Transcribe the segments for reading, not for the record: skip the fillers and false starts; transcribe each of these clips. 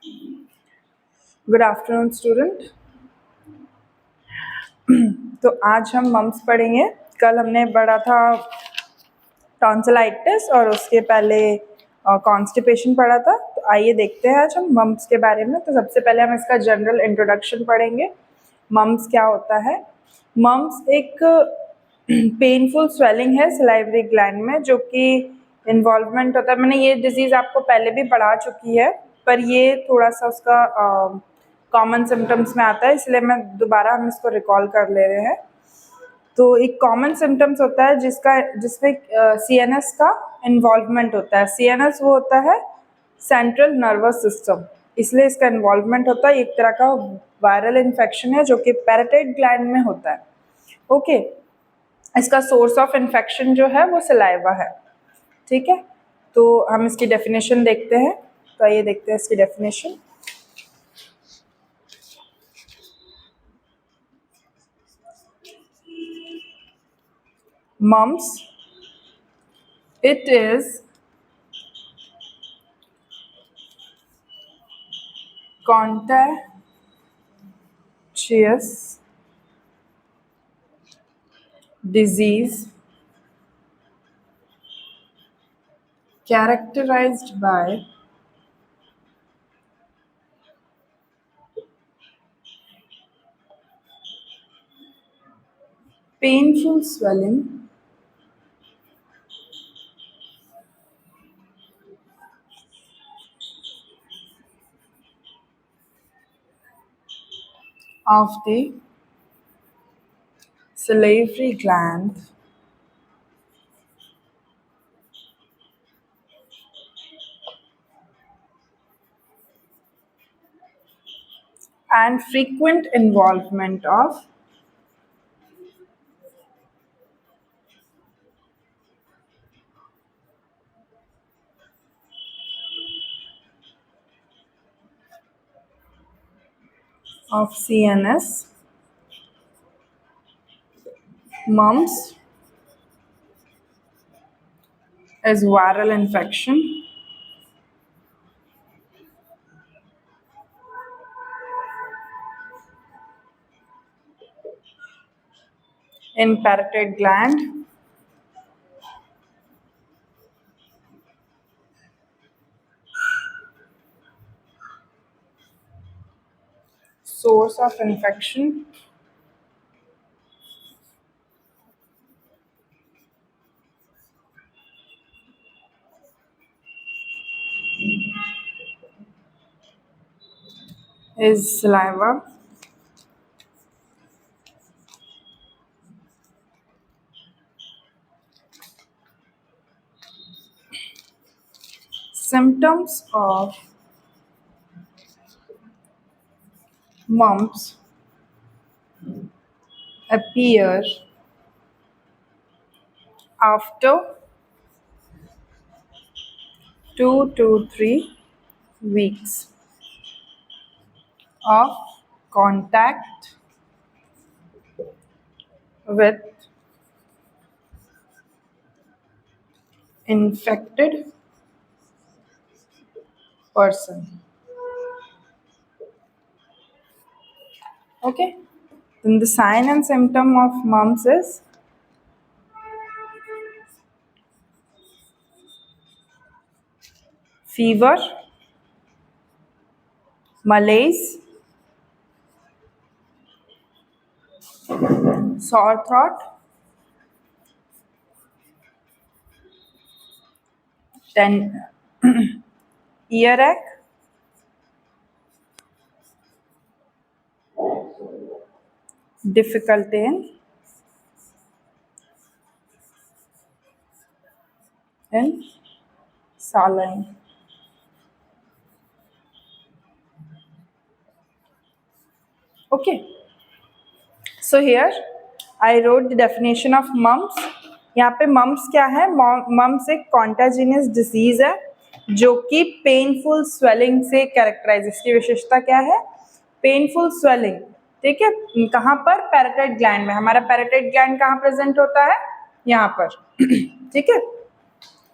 Good afternoon student. तो आज हम मम्स पढ़ेंगे। कल हमने पढ़ा था टॉन्सिलाइटिस और उसके पहले कॉन्स्टिपेशन पढ़ा था। तो आइए देखते हैं आज हम मम्स के बारे में। तो सबसे पहले हम इसका जनरल इंट्रोडक्शन पढ़ेंगे। मम्स क्या होता है? मम्स एक पेनफुल स्वेलिंग है सलाइवरी ग्लैंड में, जो कि इन्वॉल्वमेंट होता है। मैंने ये डिजीज़ आपको पहले भी पढ़ा चुकी है, पर ये थोड़ा सा उसका कॉमन सिम्टम्स में आता है, इसलिए मैं दोबारा हम इसको रिकॉल कर ले रहे हैं। तो एक कॉमन सिम्टम्स होता है जिसमें सीएनएस का इन्वॉल्वमेंट होता है। सीएनएस वो होता है सेंट्रल नर्वस सिस्टम, इसलिए इसका इन्वॉल्वमेंट होता है। एक तरह का वायरल इन्फेक्शन है जो कि पैराटाइड ग्लैंड में होता है। ओके, इसका सोर्स ऑफ इन्फेक्शन जो है वो सलाइवा है। ठीक है, तो हम इसकी डेफिनेशन देखते हैं। तो आइए देखते हैं इसकी definition. Mumps, it is contagious disease characterized by painful swelling of the salivary gland and frequent involvement of CNS. Mumps is viral infection in parotid gland source of infection is saliva. Symptoms of mumps appear after 2 to 3 weeks of contact with infected person. Okay, then the sign and symptom of mumps is fever, malaise, sore throat, then earache, difficulty in saline. Okay, so here I wrote the definition of mumps. यहाँ पे mumps क्या है? mumps एक कॉन्टाजिनियस disease है जो कि painful swelling से characterise. इसकी विशेषता क्या है? Painful swelling. ठीक है, कहाँ पर? पैराटाइड ग्लैंड में। हमारा पैराटाइड ग्लैंड कहाँ प्रेजेंट होता है? यहाँ पर। ठीक है,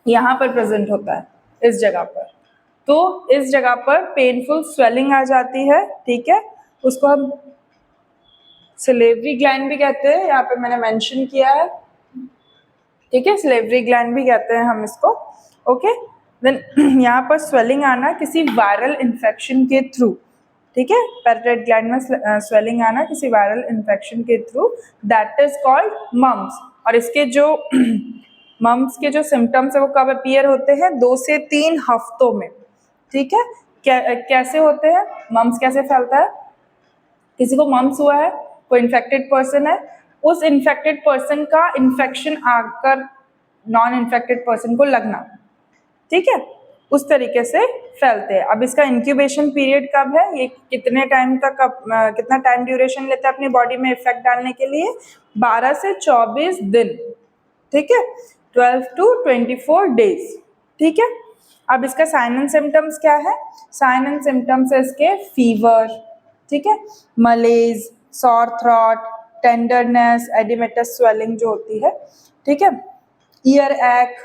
यहाँ पर प्रेजेंट होता है, इस जगह पर। तो इस जगह पर पेनफुल स्वेलिंग आ जाती है, ठीक है, उसको हम सिलेवरी ग्लैंड भी कहते हैं, यहाँ पे मैंने मेंशन किया है, ठीक है, सिलेवरी ग्लैंड भी कहते हैं हम इसको, ओके। देन यहाँ पर स्वेलिंग आना किसी वायरल इन्फेक्शन के थ्रू, ठीक है, पैराटाइड ग्लैंड में स्वेलिंग आना किसी वायरल इन्फेक्शन के through, that is called mumps. और इसके जो मम्स के जो सिम्टम्स है वो कब अपीयर होते हैं, 2 से 3 हफ्तों में, ठीक है। कैसे होते हैं मम्स, कैसे फैलता है, किसी को मम्स हुआ है, कोई इन्फेक्टेड पर्सन है, उस इन्फेक्टेड पर्सन का इन्फेक्शन आकर नॉन इन्फेक्टेड पर्सन को लगना, ठीक है, उस तरीके से फैलते हैं। अब इसका इंक्यूबेशन पीरियड कब है, ये कितने टाइम तक कितना टाइम ड्यूरेशन लेता है अपनी बॉडी में इफेक्ट डालने के लिए, 12 से 24 दिन, ठीक है, 12 to 24 डेज, ठीक है। अब इसका साइन एंड सिम्टम्स क्या है, साइन एंड सिम्टम्स है इसके फीवर, ठीक है, मलेज, sorry throat, tenderness, oedematous swelling जो होती है, ठीक है, ईयर एक,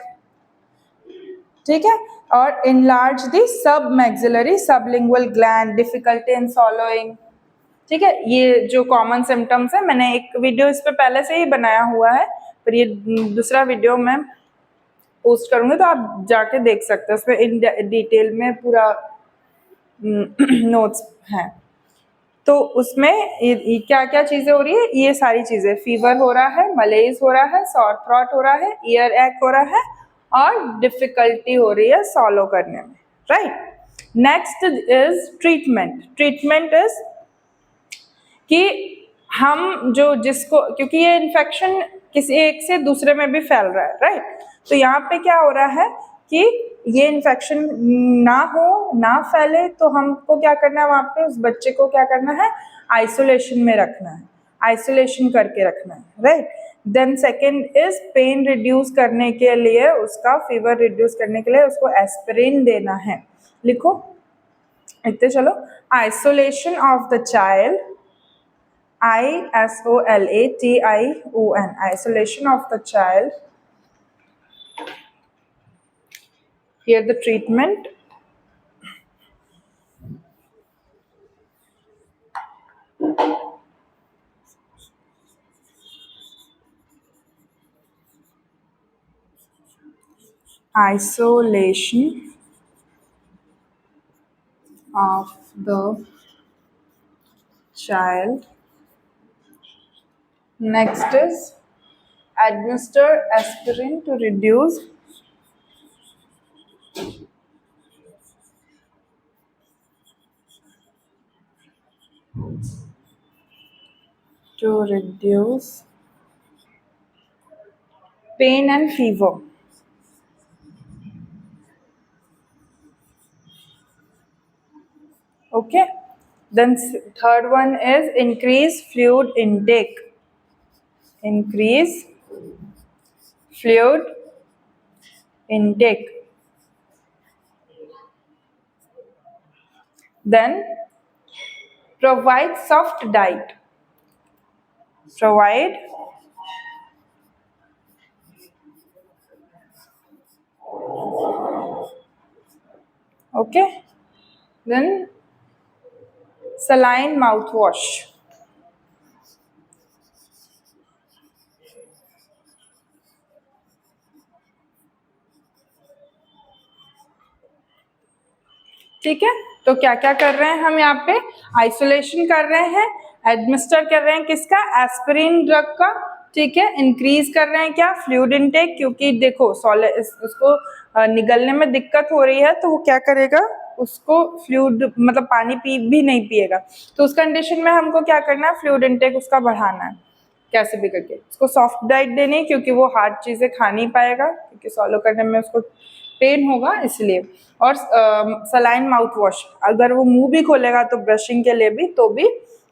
ठीक है, और इनलार्ज दी सब maxillary sublingual gland, difficulty in सॉलोइंग, ठीक है। ये जो कॉमन सिम्टम्स है, मैंने एक वीडियो इस पे पहले से ही बनाया हुआ है, पर ये दूसरा वीडियो मैं पोस्ट करूंगी तो आप जाके देख सकते हैं, उसमें इन डिटेल में पूरा नोट्स हैं। तो उसमें क्या क्या चीज़ें हो रही है, ये सारी चीज़ें, फीवर हो रहा है, मलेज हो रहा है, सॉर थ्रॉट हो रहा है, ईयर एक हो रहा है, और डिफिकल्टी हो रही है सॉलो करने में, right. Next is treatment. Treatment is कि हम जो जिसको, क्योंकि ये इन्फेक्शन किसी एक से दूसरे में भी फैल रहा है, राइट, तो यहाँ पे क्या हो रहा है कि ये इन्फेक्शन ना हो, ना फैले, तो हमको क्या करना है, वहाँ पे उस बच्चे को क्या करना है, आइसोलेशन में रखना है, आइसोलेशन करके रखना है, right. Then second is pain reduce करने के लिए, उसका फीवर रिड्यूस करने के लिए उसको एस्पिरिन देना है, लिखो, लिखते चलो, isolation of the child, ISOLATION, isolation of the child. Here the treatment. Isolation of the child. Next is administer aspirin to reduce pain and fever. Okay. Then third one is increase fluid intake. Increase fluid intake. Then provide soft diet. Provide okay. Then saline mouthwash. ठीक है, तो क्या क्या कर रहे हैं हम यहाँ पे, आइसोलेशन कर रहे हैं, एडमिनिस्टर कर रहे हैं किसका, एस्पिरिन ड्रग का, ठीक है, इंक्रीज कर रहे हैं क्या, फ्लूइड इनटेक, क्योंकि देखो उसको निगलने में दिक्कत हो रही है, तो वो क्या करेगा, उसको फ्लूइड मतलब पानी भी नहीं पिएगा, तो उस कंडीशन में हमको क्या करना है, फ्लूइड इनटेक उसका बढ़ाना है, कैसे भी करके उसको सॉफ्ट डाइट देनी है, क्योंकि वो हार्ड चीज़ें खा नहीं पाएगा, क्योंकि सॉलो करने में उसको पेन होगा इसलिए। और सलाइन माउथ वॉश, अगर वो मुंह भी खोलेगा तो ब्रशिंग के लिए भी, तो भी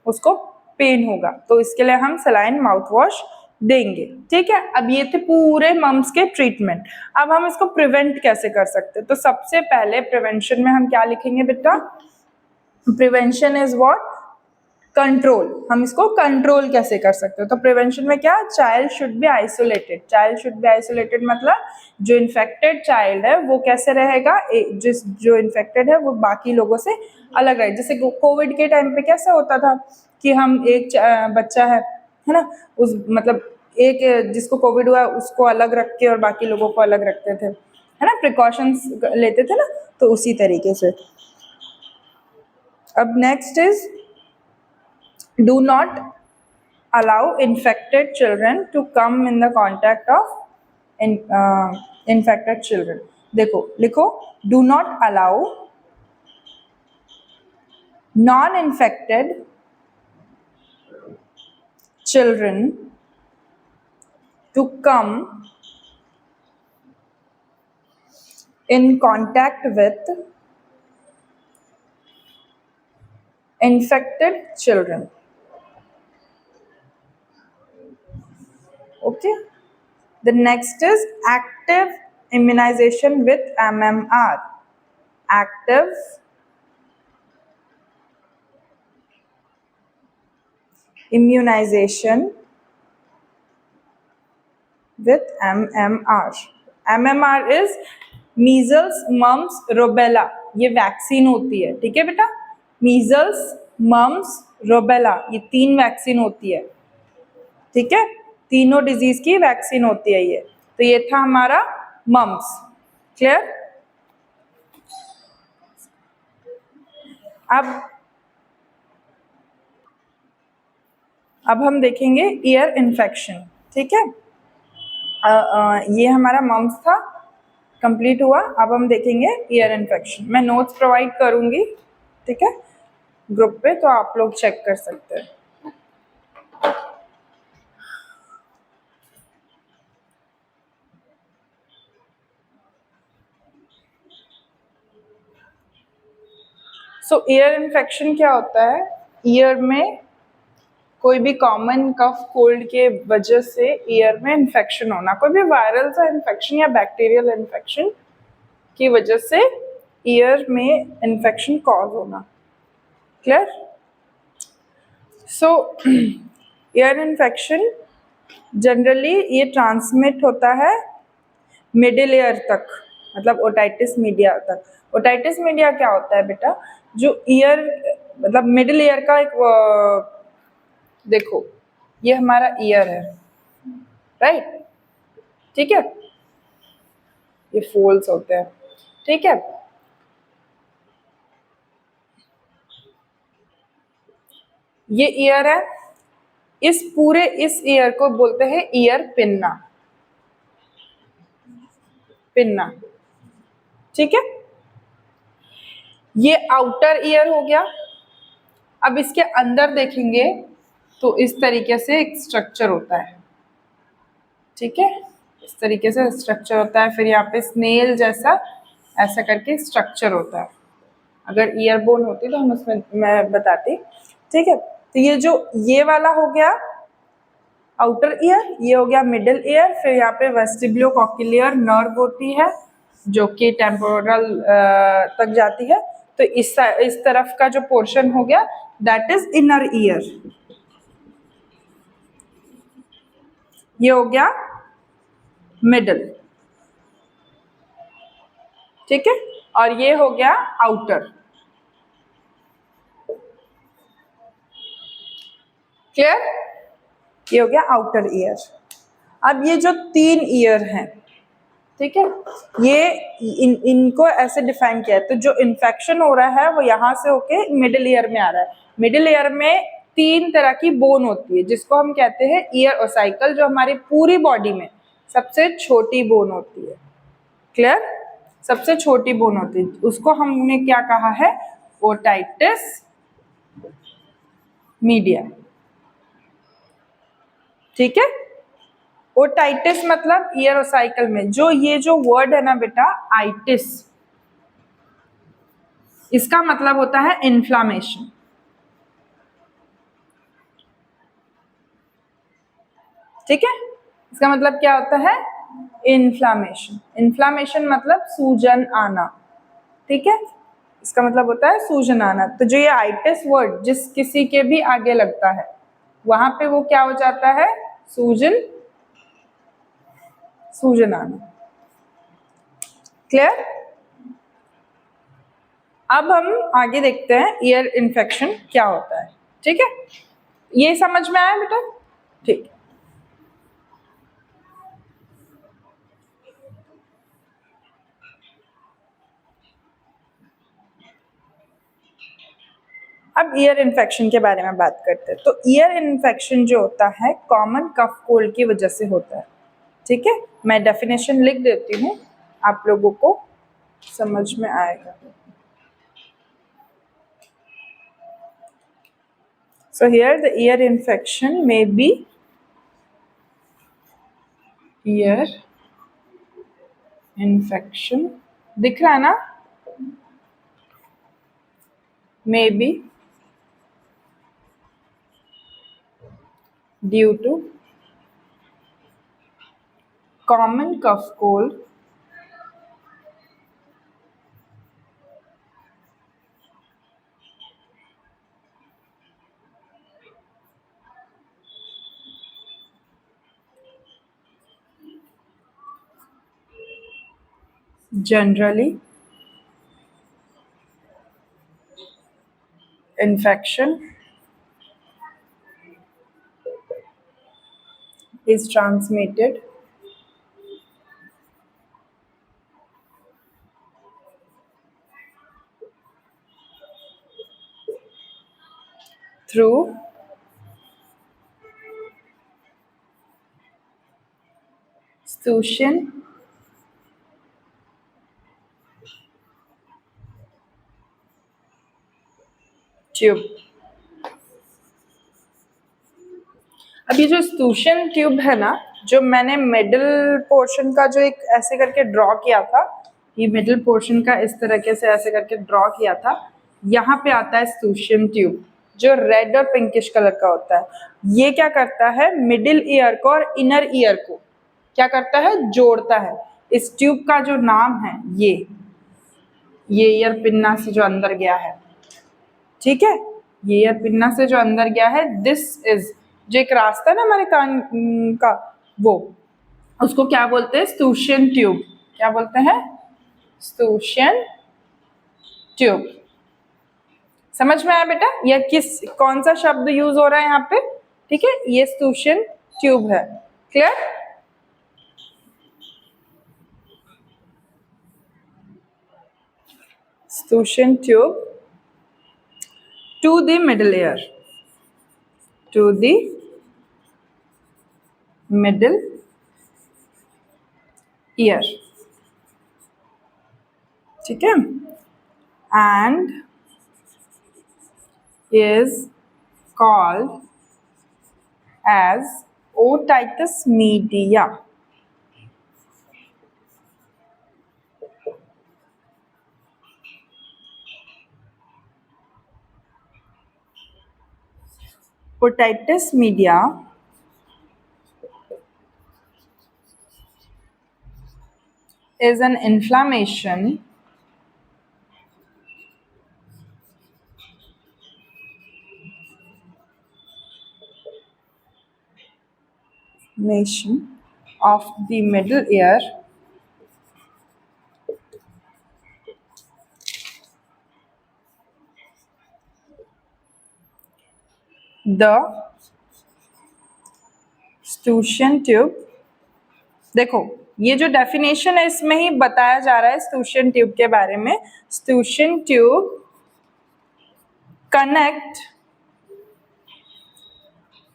उसको पेन होगा, तो इसके लिए हम सलाइन माउथ वॉश देंगे, ठीक है। अब ये थे पूरे मम्स के ट्रीटमेंट। अब हम इसको प्रिवेंट कैसे कर सकते हैं, तो सबसे पहले प्रिवेंशन में हम क्या लिखेंगे बेटा, प्रिवेंशन इज व्हाट, कंट्रोल, हम इसको कंट्रोल कैसे कर सकते हो? तो प्रिवेंशन में क्या, child should be isolated. Child should be isolated मतलब जो इन्फेक्टेड चाइल्ड है वो कैसे रहेगा, जो इन्फेक्टेड है वो बाकी लोगों से अलग रहे। जैसे कोविड के टाइम पे कैसा होता था कि हम एक बच्चा है ना, उस मतलब एक जिसको कोविड हुआ उसको अलग रख के और बाकी लोगों को अलग रखते थे, है ना, प्रिकॉशंस लेते थे ना, तो उसी तरीके से। अब next is do not allow infected children to come in the contact of infected children। देखो लिखो, do not allow non infected children to come in contact with infected children। Okay, the next is active immunization with MMR। active immunization with MMR। MMR is measles, mumps, rubella। ये vaccine होती है, ठीक है बेटा, measles, mumps, rubella ये 3 vaccine होती है, ठीक है, तीनों डिजीज की वैक्सीन होती है ये। तो ये था हमारा मम्स, क्लियर। अब हम देखेंगे ईयर इन्फेक्शन, ठीक है। ये हमारा मम्स था, कंप्लीट हुआ। अब हम देखेंगे ईयर इन्फेक्शन। मैं नोट्स प्रोवाइड करूंगी, ठीक है, ग्रुप पे, तो आप लोग चेक कर सकते हैं। सो ईयर इन्फेक्शन क्या होता है, ईयर में कोई भी कॉमन कफ कोल्ड के वजह से ईयर में इन्फेक्शन होना, कोई भी वायरल सा इन्फेक्शन या बैक्टीरियल इन्फेक्शन की वजह से ईयर में इन्फेक्शन कॉज होना, क्लियर। सो ईयर इन्फेक्शन जनरली ये ट्रांसमिट होता है मिडिल ईयर तक, मतलब ओटाइटिस मीडिया तक। ओटाइटिस मीडिया क्या होता है बेटा, जो ईयर मतलब मिडिल ईयर का एक देखो ये हमारा ईयर है, राइट, ठीक है, ये फोल्स होते हैं, ठीक है। ये ईयर है, इस पूरे इस ईयर को बोलते हैं ईयर पिन्ना, पिन्ना, ठीक है। ये आउटर ईयर हो गया। अब इसके अंदर देखेंगे तो इस तरीके से एक स्ट्रक्चर होता है, ठीक है, इस तरीके से स्ट्रक्चर होता है। फिर यहाँ पे स्नेल जैसा ऐसा करके स्ट्रक्चर होता है। अगर ईयर बोन होती तो हम उसमें मैं बताती, ठीक है। तो ये जो ये वाला हो गया आउटर ईयर, ये हो गया मिडिल ईयर। फिर यहाँ पे वेस्टिब्यूलोकॉक्लियर नर्व होती है जो कि टेम्पोरल तक जाती है। तो इस तरफ का जो पोर्शन हो गया दैट इज इनर ईयर, ये हो गया मिडल, ठीक है, और ये हो गया आउटर, क्लियर, ये हो गया आउटर ईयर। अब ये जो 3 ईयर हैं, ठीक है, ये इनको ऐसे डिफाइन किया है। तो जो इन्फेक्शन हो रहा है वो यहाँ से होके मिडिल ईयर में आ रहा है। मिडिल ईयर में 3 तरह की बोन होती है जिसको हम कहते हैं ईयर ओसाइकल, जो हमारी पूरी बॉडी में सबसे छोटी बोन होती है, क्लियर, सबसे छोटी बोन होती है, उसको हमने क्या कहा है, ओटाइटिस मीडिया, ठीक है। ओटाइटिस मतलब ईयर ओसाइकल में जो ये जो वर्ड है ना बेटा आइटिस, इसका मतलब होता है इन्फ्लामेशन, ठीक है, इसका मतलब क्या होता है, इन्फ्लामेशन। इन्फ्लामेशन मतलब सूजन आना, ठीक है। इसका मतलब होता है सूजन आना। तो जो ये आइटिस वर्ड जिस किसी के भी आगे लगता है वहां पे वो क्या हो जाता है, सूजन, सूजन आना। क्लियर? अब हम आगे देखते हैं ईयर इन्फेक्शन क्या होता है। ठीक है, ये समझ में आया बेटा? ठीक। अब ईयर इन्फेक्शन के बारे में बात करते हैं। तो ईयर इन्फेक्शन जो होता है कॉमन कफ कोल्ड की वजह से होता है। ठीक है, मैं डेफिनेशन लिख देती हूँ, आप लोगों को समझ में आएगा। So here the ear infection may be ear infection, दिख रहा है ना? May be due to common cough cold generally infection is transmitted through Succian tube। अब ये जो स्तूशन ट्यूब है ना, जो मैंने मिडिल पोर्शन का जो एक ऐसे करके ड्रॉ किया था, ये मिडिल पोर्शन का इस तरीके से ऐसे करके ड्रॉ किया था, यहाँ पे आता है स्तूशन ट्यूब जो रेड और पिंकिश कलर का होता है। ये क्या करता है, मिडिल ईयर को और इनर ईयर को क्या करता है, जोड़ता है। इस ट्यूब का जो नाम है ये ईयर पिन्ना से जो अंदर गया है, ठीक है, ये ईयर पिन्ना से जो अंदर गया है, दिस इज जो एक रास्ता है ना हमारे कान का, वो उसको क्या बोलते हैं, स्तूशियन ट्यूब। क्या बोलते हैं, स्तूशियन ट्यूब। समझ में आया बेटा, यह किस कौन सा शब्द यूज हो रहा है यहाँ पे? ठीक है, ये स्तूशियन ट्यूब है। Clear? Eustachian tube to the middle ear, to the middle ear, ठीक है, and is called as otitis media। Otitis media is an inflammation of the middle ear the Stygian tube। देखो ये जो definition है इसमें ही बताया जा रहा है Stygian ट्यूब के बारे में। Stygian tube connect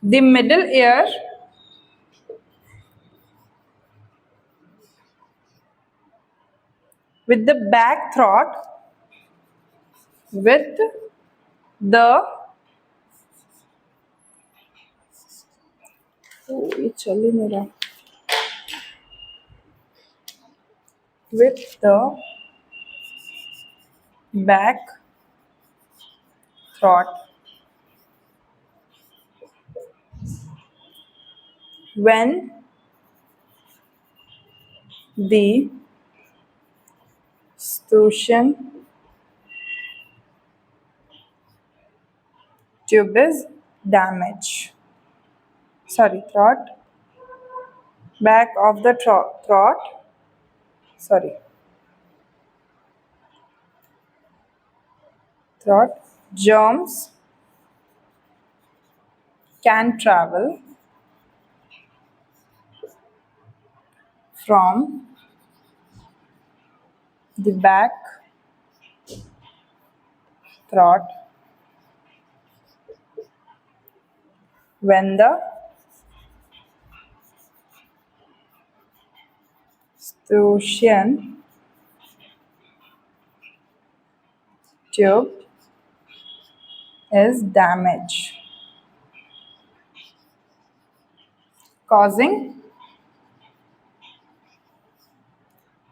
the middle ear with the back throat with the ये चल ही नहीं रहा, with the back throat when the Stygian tube is damaged. Sorry, throat. Back of the throat. Sorry. Throat. Germs can travel from the back throat when the Eustachian tube is damaged, causing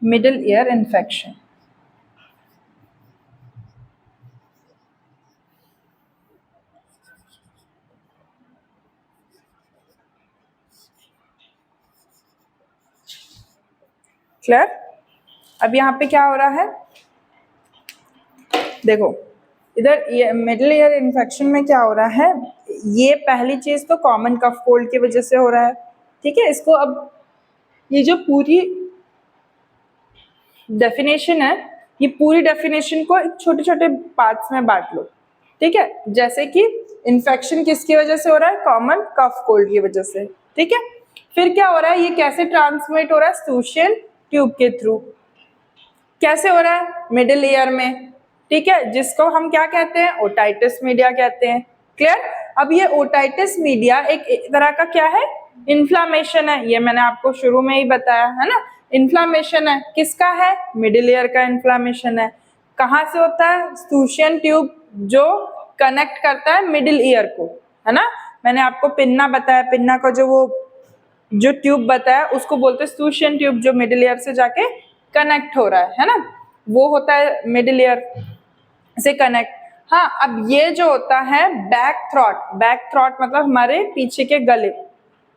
middle ear infection. Clear? अब यहाँ पे क्या हो रहा है, देखो इधर middle ear infection में क्या हो रहा है, ये पहली चीज तो कॉमन कफ कोल्ड की वजह से हो रहा है, ठीक है। इसको अब ये जो पूरी डेफिनेशन है, ये पूरी डेफिनेशन को छोटे छोटे पार्ट्स में बांट लो, ठीक है। जैसे कि इन्फेक्शन किसकी वजह से हो रहा है, कॉमन कफ कोल्ड की वजह से, ठीक है। फिर क्या हो रहा है, ये कैसे ट्रांसमिट हो रहा है, यूस्टाचियन ट्यूब के थ्रू। कैसे हो रहा है, मिडिल ईयर में, ठीक है, जिसको हम क्या कहते हैं, ओटाइटिस मीडिया कहते हैं। क्लियर? अब ये ओटाइटिस मीडिया एक तरह का क्या है, इन्फ्लामेशन है, ये मैंने आपको शुरू में ही बताया है ना, इन्फ्लामेशन है। किसका है, मिडिल ईयर का इन्फ्लामेशन है। कहाँ से होता है, यूस्टाचियन ट्यूब जो कनेक्ट करता है मिडिल ईयर को, है ना। मैंने आपको पिन्ना बताया, पिन्ना का जो ट्यूब बताया उसको बोलते हैं यूस्टाचियन ट्यूब, जो मिडिल ईयर से जाके कनेक्ट हो रहा है ना, वो होता है मिडिल ईयर से कनेक्ट। हाँ, अब ये जो होता है बैक थ्रॉट मतलब हमारे पीछे के गले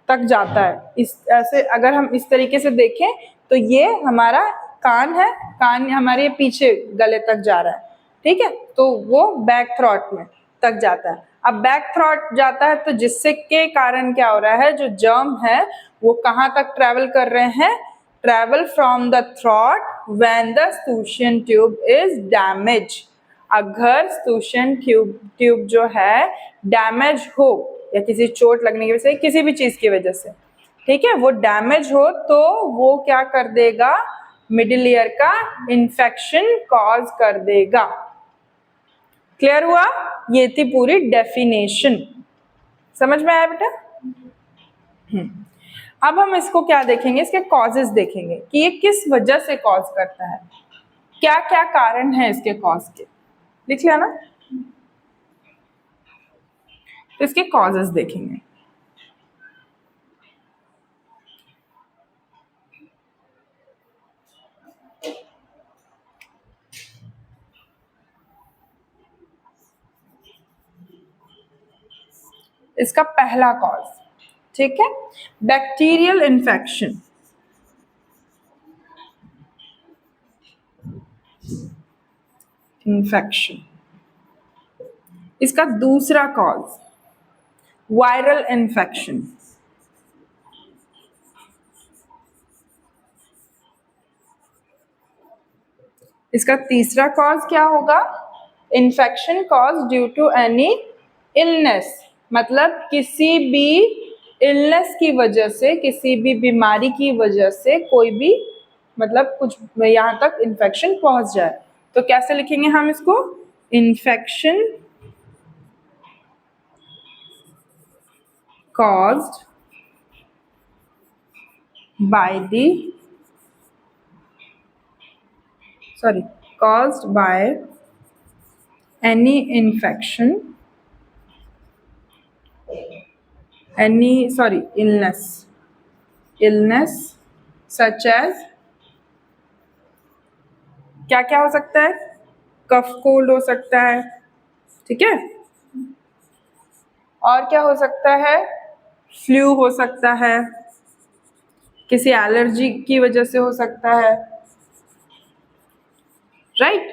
तक जाता है। इस ऐसे अगर हम इस तरीके से देखें तो ये हमारा कान है, कान हमारे पीछे गले तक जा रहा है, ठीक है, तो वो बैक थ्रॉट में तक जाता है। अब बैक थ्रॉट जाता है तो जिससे के कारण क्या हो रहा है, जो जर्म है वो कहाँ तक ट्रेवल कर रहे हैं, travel from the throat when the Eustachian tube is damage. अगर यूस्टाचियन ट्यूब जो है डैमेज हो या किसी चोट लगने की वजह से, किसी भी चीज की वजह से, ठीक है, वो डैमेज हो तो वो क्या कर देगा, मिडिल ईयर का इन्फेक्शन कॉज कर देगा। क्लियर हुआ? ये थी पूरी डेफिनेशन, समझ में आया बेटा? अब हम इसको क्या देखेंगे, इसके कॉजेस देखेंगे कि ये किस वजह से कॉज करता है, क्या क्या कारण है इसके कॉज के। लिख लिया ना? तो इसके कॉजेस देखेंगे। इसका पहला कॉज, ठीक है, बैक्टीरियल इन्फेक्शन। इसका दूसरा कॉज वायरल इन्फेक्शन। इसका तीसरा कॉज क्या होगा, infection cause due to any illness, मतलब किसी भी इलनेस की वजह से, किसी भी बीमारी की वजह से कोई भी मतलब कुछ यहाँ तक इन्फेक्शन पहुंच जाए। तो कैसे लिखेंगे हम इसको, infection caused by any illness such as, क्या क्या हो सकता है, कफ कोल्ड हो सकता है, ठीक है, और क्या हो सकता है, फ्लू हो सकता है, किसी एलर्जी की वजह से हो सकता है, राइट।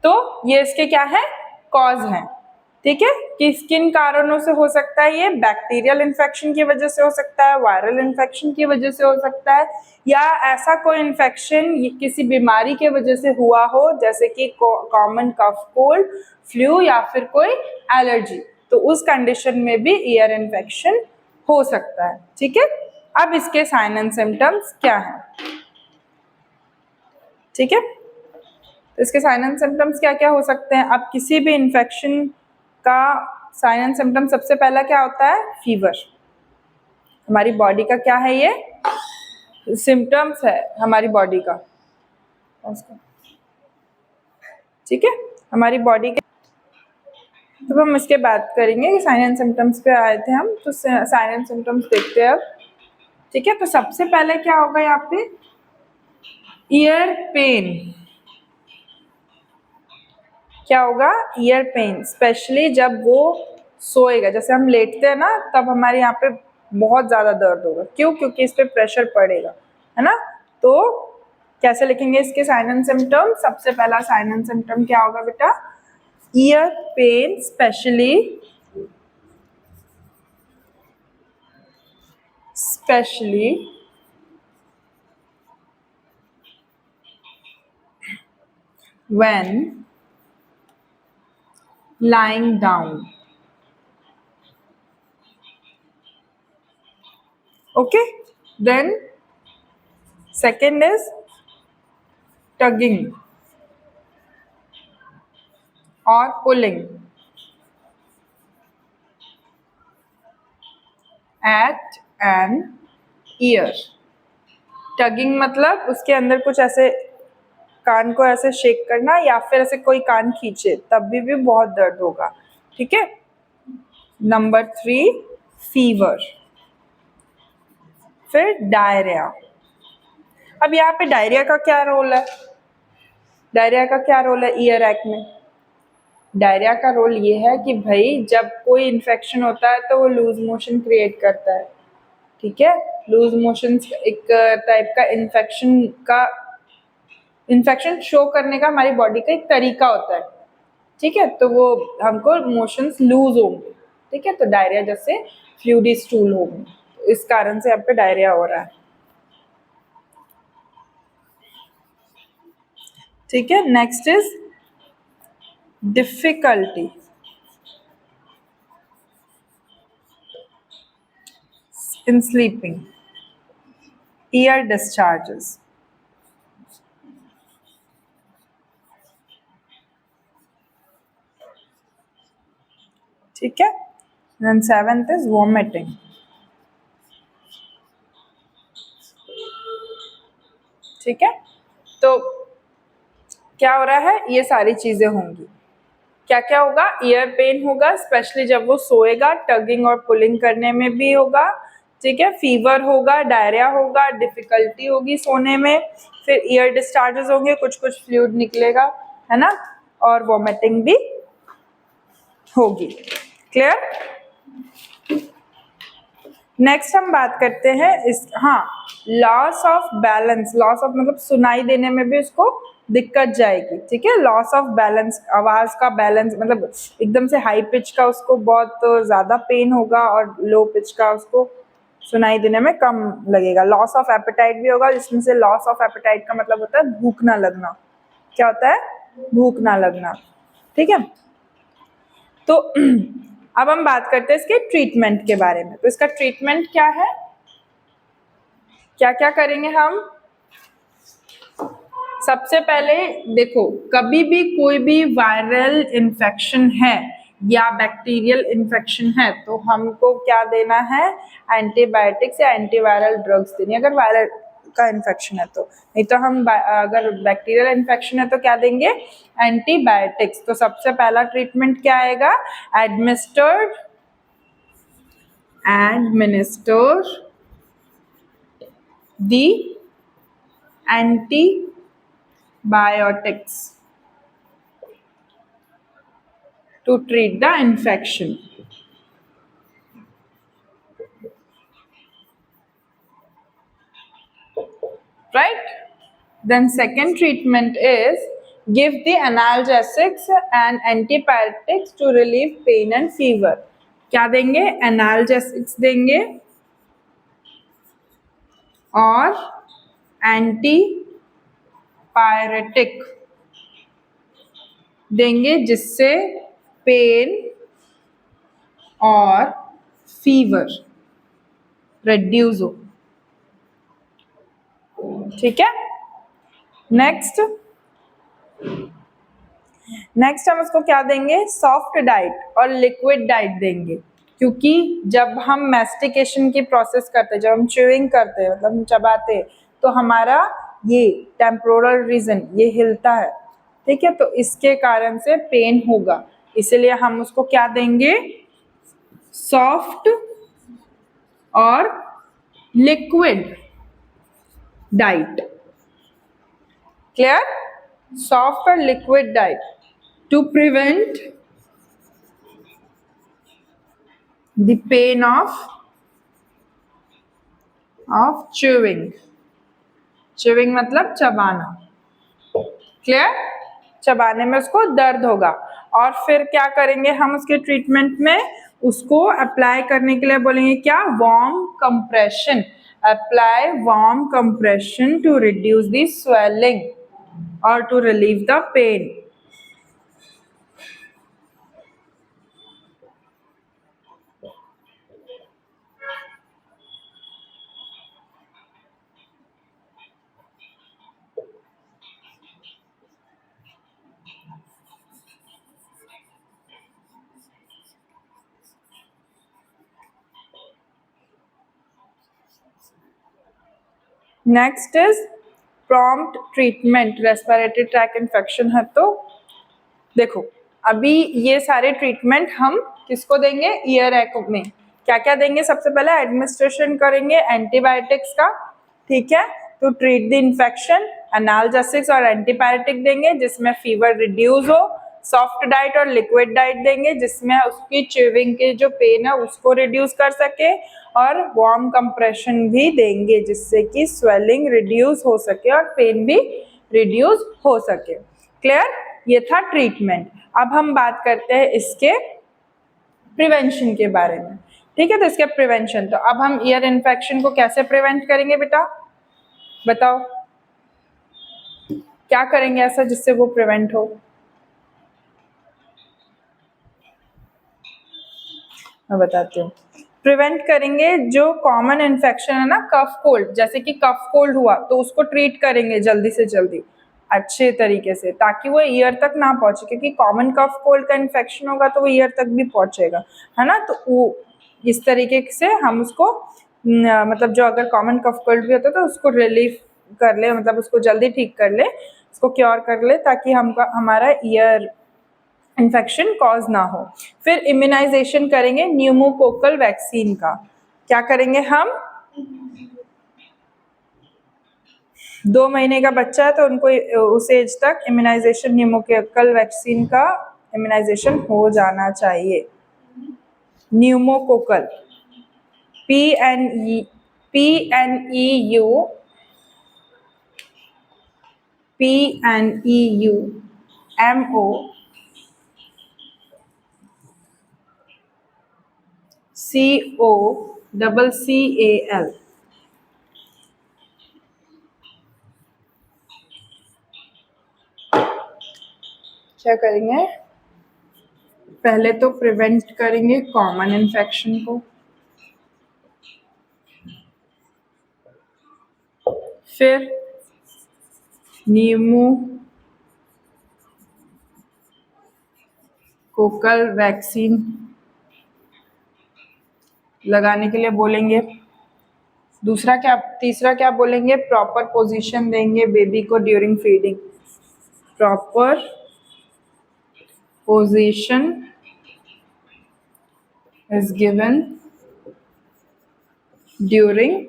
तो ये इसके क्या है, कॉज हैं। ठीक है, किस किन कारणों से हो सकता है ये? बैक्टीरियल इन्फेक्शन की वजह से हो सकता है, वायरल इन्फेक्शन की वजह से हो सकता है, या ऐसा कोई इन्फेक्शन किसी बीमारी के वजह से हुआ हो, जैसे कि कॉमन कफ कोल्ड, फ्लू या फिर कोई एलर्जी, तो उस कंडीशन में भी ईयर इन्फेक्शन हो सकता है। ठीक है, अब इसके साइन एंड सिम्टम्स क्या हैं? ठीक है, तो इसके साइन एंड सिम्टम्स क्या क्या हो सकते हैं? अब किसी भी इन्फेक्शन का साइन एंड सिम्टम सबसे पहला क्या होता है? फीवर। हमारी बॉडी का क्या है? ये सिम्टम्स है हमारी बॉडी का। ठीक है, हमारी बॉडी के, तो हम इसके बात करेंगे कि साइन एंड सिम्टम्स पे आए थे हम, तो साइन एंड सिम्टम्स देखते हैं अब। ठीक है, तो सबसे पहले क्या होगा यहाँ पे? Ear pain. क्या होगा? ईयर पेन, स्पेशली जब वो सोएगा, जैसे हम लेटते हैं ना, तब हमारे यहाँ पे बहुत ज्यादा दर्द होगा। क्यों? क्योंकि इस पे प्रेशर पड़ेगा, है ना। तो कैसे लिखेंगे इसके साइन एंड सिम्टम? सबसे पहला साइन एंड सिम्टम क्या होगा बेटा? Ear pain, specially when lying down. Okay, then second is tugging or pulling at an ear. Tugging मतलब उसके अंदर कुछ ऐसे कान को ऐसे शेक करना, या फिर ऐसे कोई कान खींचे, तब भी बहुत दर्द होगा। ठीक है, नंबर 3 फीवर, फिर डायरिया। अब यहाँ पे डायरिया का क्या रोल है? डायरिया का क्या रोल है ईयर एक्ट में? डायरिया का रोल ये है कि भाई जब कोई इन्फेक्शन होता है तो वो लूज मोशन क्रिएट करता है। ठीक है, लूज मोशन एक टाइप का इन्फेक्शन शो करने का हमारी बॉडी का एक तरीका होता है। ठीक है, तो वो हमको मोशंस लूज होंगे। ठीक है, तो डायरिया जैसे फ्लूइडी स्टूल होंगे, तो इस कारण से यहाँ पे डायरिया हो रहा है। ठीक है, next is difficulty in sleeping, ear discharges. ठीक है, then 7th is vomiting. ठीक है, तो क्या हो रहा है? ये सारी चीजें होंगी। क्या क्या होगा? ईयर पेन होगा, स्पेशली जब वो सोएगा, टगिंग और पुलिंग करने में भी होगा। ठीक है, फीवर होगा, डायरिया होगा, डिफिकल्टी होगी सोने में, फिर ईयर डिस्चार्जेस होंगे, कुछ कुछ फ्लूइड निकलेगा, है ना, और वॉमिटिंग भी होगी। क्लियर? नेक्स्ट हम बात करते हैं इस, हाँ, loss of balance. Loss of मतलब सुनाई देने में भी उसको दिक्कत जाएगी। ठीक है, लॉस ऑफ बैलेंस, आवाज का बैलेंस, मतलब एकदम से हाई पिच का उसको बहुत ज्यादा पेन होगा, और लो पिच का उसको सुनाई देने में कम लगेगा। लॉस ऑफ एपेटाइट भी होगा, जिसमें से लॉस ऑफ एपेटाइट का मतलब होता है भूख ना लगना। क्या होता है? भूख ना लगना। ठीक है, तो अब हम बात करते हैं इसके ट्रीटमेंट के बारे में। तो इसका ट्रीटमेंट क्या है? क्या क्या करेंगे हम? सबसे पहले देखो, कभी भी कोई भी वायरल इन्फेक्शन है या बैक्टीरियल इन्फेक्शन है, तो हमको क्या देना है? एंटीबायोटिक्स या एंटीवायरल ड्रग्स देनी है, अगर वायरल का इन्फेक्शन है तो। नहीं तो हम अगर बैक्टीरियल इन्फेक्शन है तो क्या देंगे? एंटीबायोटिक्स। तो सबसे पहला ट्रीटमेंट क्या आएगा? Administer the antibiotics to treat the infection. Right? Then second treatment is give the analgesics and antipyretics to relieve pain and fever. क्या देंगे? एनाल्जेसिक्स देंगे और एंटीपायरेटिक देंगे जिससे पेन और फीवर रिड्यूस हो। ठीक है, नेक्स्ट हम उसको क्या देंगे? सॉफ्ट डाइट और लिक्विड डाइट देंगे, क्योंकि जब हम मैस्टिकेशन की प्रोसेस करते हैं, जब हम च्यूइंग करते हैं, मतलब हम चबाते हैं, तो हमारा ये टेम्पोरल रीजन ये हिलता है। ठीक है, तो इसके कारण से पेन होगा, इसलिए हम उसको क्या देंगे? सॉफ्ट और लिक्विड डाइट। क्लियर? सॉफ्ट और liquid diet to prevent the pain of chewing. Chewing मतलब चबाना। क्लियर? चबाने में उसको दर्द होगा। और फिर क्या करेंगे हम उसके ट्रीटमेंट में? उसको अप्लाई करने के लिए बोलेंगे क्या? Warm compression. Apply warm compression to reduce the swelling और to relieve the pain. Next is prompt treatment. Respiratory tract infection है तो देखो, अभी ये सारे ट्रीटमेंट हम किसको देंगे? ईयर एको में क्या क्या देंगे? सबसे पहले एडमिनिस्ट्रेशन करेंगे एंटीबायोटिक्स का। ठीक है, to treat the infection analgesics और एंटीबायोटिक देंगे जिसमें फीवर रिड्यूस हो। सॉफ्ट डाइट और लिक्विड डाइट देंगे जिसमें उसकी च्यूइंग के जो पेन है उसको रिड्यूस कर सके, और वार्म कंप्रेशन भी देंगे जिससे कि स्वेलिंग रिड्यूस हो सके और पेन भी रिड्यूस हो सके। क्लियर? ये था ट्रीटमेंट। अब हम बात करते हैं इसके प्रिवेंशन के बारे में। ठीक है, तो इसके प्रिवेंशन, तो अब हम ईयर इन्फेक्शन को कैसे प्रिवेंट करेंगे बेटा? बताओ क्या करेंगे ऐसा जिससे वो प्रिवेंट हो? मैं बताती हूँ। प्रिवेंट करेंगे जो कॉमन इन्फेक्शन है ना, कफ कोल्ड, जैसे कि कफ कोल्ड हुआ तो उसको ट्रीट करेंगे जल्दी से जल्दी अच्छे तरीके से, ताकि वो ईयर तक ना पहुंचे, क्योंकि कॉमन कफ कोल्ड का इन्फेक्शन होगा तो वो ईयर तक भी पहुंचेगा, है ना। तो वो इस तरीके से हम उसको मतलब जो अगर कॉमन कफ कोल्ड भी होता है तो उसको रिलीफ कर ले, मतलब उसको जल्दी ठीक कर ले, उसको क्योर कर ले, ताकि हमारा ईयर इन्फेक्शन कॉज ना हो। फिर इम्यूनाइजेशन करेंगे न्यूमोकोकल वैक्सीन का। क्या करेंगे हम? 2 महीने का बच्चा है तो उनको उस एज तक इम्यूनाइजेशन न्यूमोकोकल वैक्सीन का इम्यूनाइजेशन हो जाना चाहिए। Pneumococcal PNEUMOCOCCAL। क्या करेंगे? पहले तो प्रिवेंट करेंगे कॉमन इन्फेक्शन को, फिर न्यूमोकोकल वैक्सीन लगाने के लिए बोलेंगे। दूसरा क्या, तीसरा क्या बोलेंगे? प्रॉपर पोजीशन देंगे बेबी को during feeding. Proper position is given during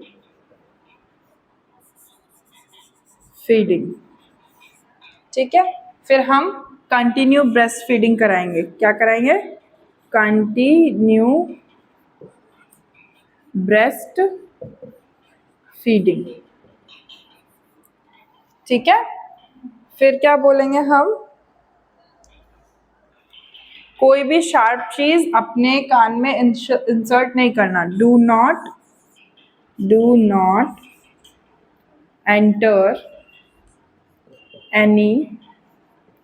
feeding. ठीक है, फिर हम कंटिन्यू ब्रेस्ट फीडिंग कराएंगे। क्या कराएंगे? Continue breast feeding. ठीक है, फिर क्या बोलेंगे हम, कोई भी शार्प चीज अपने कान में इंसर्ट नहीं करना. Do not enter any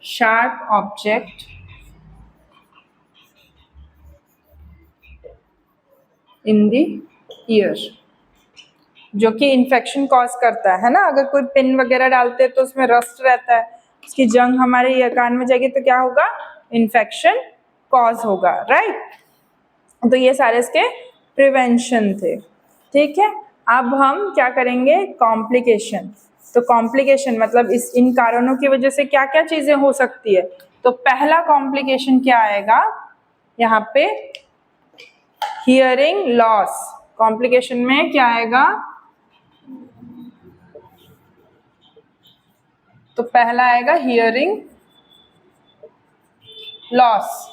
sharp object in the year, जो कि इन्फेक्शन कॉज करता है ना. अगर कोई पिन वगैरह डालते हैं तो उसमें रस्ट रहता है, उसकी जंग हमारे ईयर कान में जाएगी तो क्या होगा, इन्फेक्शन कॉज होगा, राइट. तो ये सारे इसके प्रिवेंशन थे. ठीक है, अब हम क्या करेंगे, कॉम्प्लिकेशन. तो कॉम्प्लिकेशन मतलब इन कारणों की वजह से क्या क्या चीजें हो सकती है. तो पहला कॉम्प्लिकेशन क्या आएगा यहाँ पे, हियरिंग लॉस. कॉम्प्लिकेशन में क्या आएगा, तो पहला आएगा hearing loss.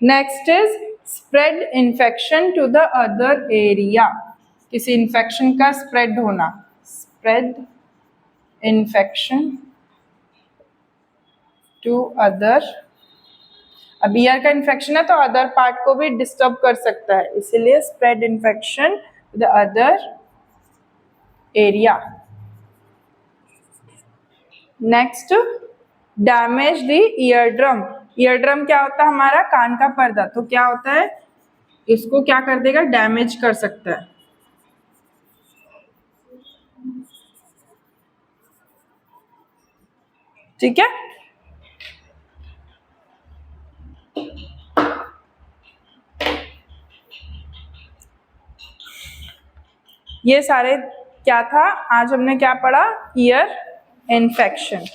Next is spread infection to the other area. किसी इन्फेक्शन का स्प्रेड होना, स्प्रेड इन्फेक्शन टू अदर. अब ईयर का इन्फेक्शन है तो अदर पार्ट को भी डिस्टर्ब कर सकता है, इसीलिए spread infection to the other area. Next, damage the ear drum. Ear drum क्या होता है, हमारा कान का पर्दा. तो क्या होता है, इसको क्या कर देगा, डैमेज कर सकता है. ठीक है, ये सारे क्या था, आज हमने क्या पढ़ा, ear infection.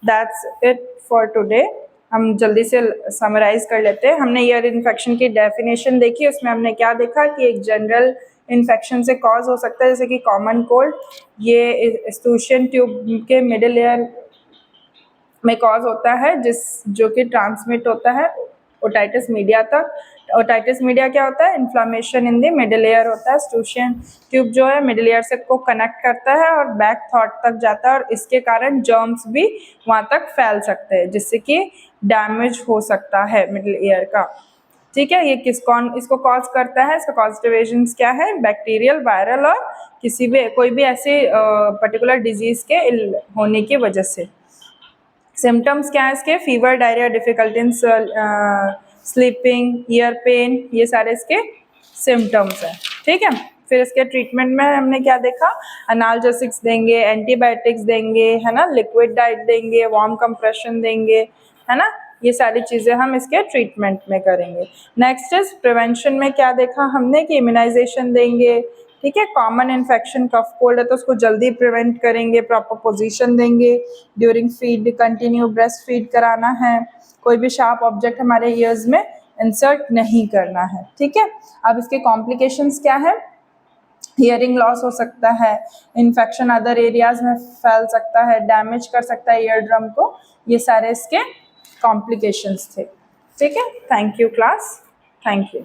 That's it for today. हम जल्दी से समराइज कर लेते हैं. हमने ईयर इन्फेक्शन की डेफिनेशन देखी, उसमें हमने क्या देखा कि एक जनरल इन्फेक्शन से कॉज हो सकता है, जैसे कि कॉमन कोल्ड, ये एस्टूशियन ट्यूब के मिडिल ईयर में कॉज होता है, जो कि ट्रांसमिट होता है ओटाइटिस मीडिया तक. ओटाइटिस मीडिया क्या होता है, inflammation in the middle ear होता है. एस्टूशियन ट्यूब जो है मिडिल ईयर से को कनेक्ट करता है और बैक थॉट तक जाता है, और इसके कारण जर्म्स भी वहाँ तक फैल सकते हैं, जिससे कि डैमेज हो सकता है मिडिल ईयर का. ठीक है, ये इसको कॉज करता है, इसका कॉजेटिव एजेंट्स क्या है, बैक्टीरियल, वायरल और किसी भी कोई भी ऐसे पर्टिकुलर डिजीज के होने की वजह से. सिम्टम्स क्या है इसके, fever, diarrhoea, difficulty in sleeping, ear pain, ये सारे इसके सिम्टम्स हैं. ठीक है, फिर इसके ट्रीटमेंट में हमने क्या देखा, एनाल्जेसिक्स देंगे, एंटीबायोटिक्स देंगे, है ना, लिक्विड डाइट देंगे, वार्म कंप्रेशन देंगे, है ना. ये सारी चीज़ें हम इसके ट्रीटमेंट में करेंगे. नेक्स्ट इज प्रिवेंशन में क्या देखा हमने कि इम्यूनाइजेशन देंगे. ठीक है, कॉमन इन्फेक्शन कफ कोल्ड है तो उसको जल्दी प्रिवेंट करेंगे, प्रॉपर पोजीशन देंगे, during feed continue breast feed कराना है, कोई भी शार्प ऑब्जेक्ट हमारे ईयर्स में इंसर्ट नहीं करना है. ठीक है, अब इसके कॉम्प्लिकेशंस क्या है, हियरिंग लॉस हो सकता है, इन्फेक्शन अदर एरियाज में फैल सकता है, डैमेज कर सकता है ईयर ड्रम को. ये सारे इसके कॉम्प्लिकेशंस थे. ठीक है, thank you class, thank you.